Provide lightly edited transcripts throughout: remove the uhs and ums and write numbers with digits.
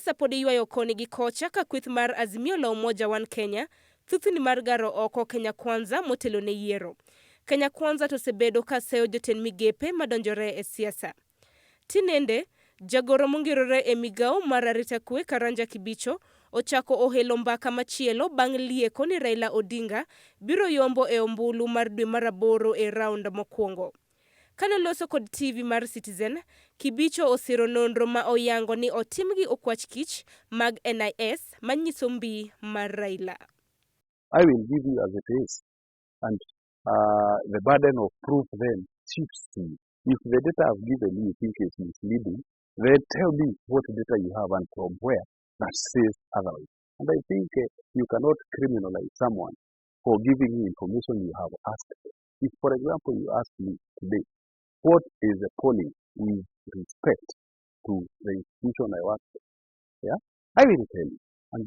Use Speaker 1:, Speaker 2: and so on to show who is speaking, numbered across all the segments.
Speaker 1: Siasa pod ywayo koni gi kocha ka kweth mar Azimio la Umoja One Kenya thuthni mar garo oko Kenya Kwanza motelo ne yiero. Kenya Kwanza to sebedo ka seyo jotend migepe madonjore e siasa. Tinende, jagoro mongirore e migao mar arita kwe Karanja Kibicho ochako ohelo mbaka machielo bang' lieko ni Raila Odinga biro Yombo e ombulu mar dwe mar 8 e round mokwongo. Kano loso kod TV mar Citizen, Kibicho osiro nonro ma oyango ni otimgi okwach kich mag NIS manyiso mbi mar Raila.
Speaker 2: I will give you as it is, and the burden of proof then shifts to you. If the data I've given you think is misleading, then tell me what data you have and from where that says otherwise. And I think you cannot criminalize someone for giving you information you have asked for. If, for example, you ask me today, what is the polling with respect to the institution I work for? Yeah, I will tell you. And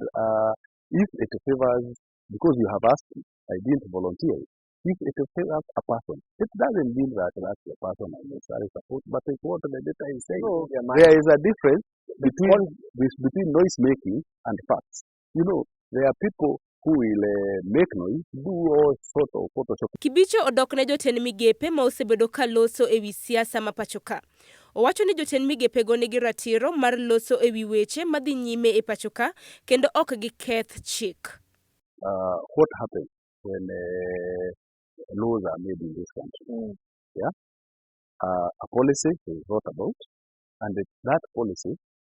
Speaker 2: if it favors, because you have asked me, I didn't volunteer it. If it favors a person, it doesn't mean that that's the person I necessarily support, but it's what the data is saying. No, there is a difference between noise making and facts. You know, there are people who will make noise, do all sort of Photoshop.
Speaker 1: Kibicho odok ne jotend migepe ma osebedo ka loso ewi siasa mapachoka. Owacho ni jotend migepe go nigi ratiro mar loso ewi weche madhi nyime e pachoka kendo ok gi keth chik.
Speaker 2: What happens when laws are made in this country? Yeah, a policy is brought about, and that policy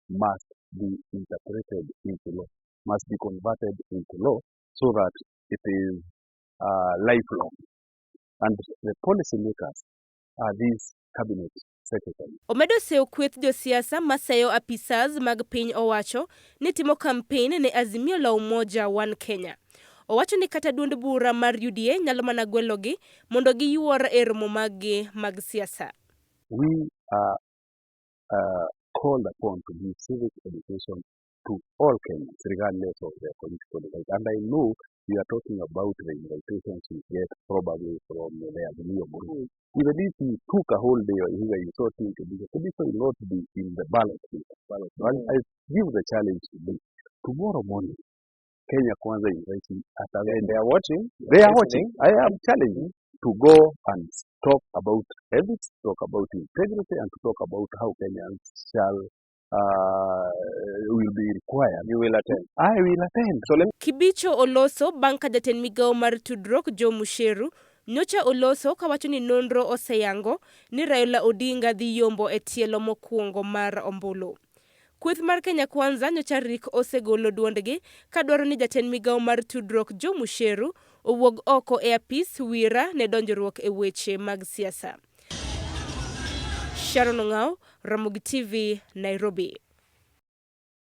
Speaker 2: must be interpreted into law, must be converted into law, so that it is lifelong. And the policy makers are these cabinet secretaries.
Speaker 1: Omedo seyo kweth jo siasa maseyo apisas mag piny owacho ni timo campaign ne Azimio la Umoja One Kenya. Owacho ni kata duond bura mar UDA nyalo mana gwelogi mondo giyuor e romo mag siasa.
Speaker 2: We are called upon to give civic education to all Kenyans, regardless of their political divide. And I know we are talking about the invitations we get probably from the Azimio group. Even if you took a whole day or here you thought it will not be in the ballot. I give the challenge today. Tomorrow morning, Kenya Kwanza is waiting at the end. They are watching. They are watching. I am challenging to go and talk about ethics, talk about integrity, and to talk about how Kenyans shall will be required. You will attend. I will attend. So
Speaker 1: Kibicho oloso banka jatend migao mar tudruok Jo Musheru nyocha oloso kawacho ni nonro oseyango ni Raila Odinga dhi Yombo e tielo mokwongo mar ombulu. Kweth mar Kenya Kwanza nyocha rik osegolo duondgi kadwaro ni jatend migao mar tudruok Jo Musheru owuog oko e apis wira ne donjruok e weche mag siasa. Sharon Ngao, Ramogi TV, Nairobi.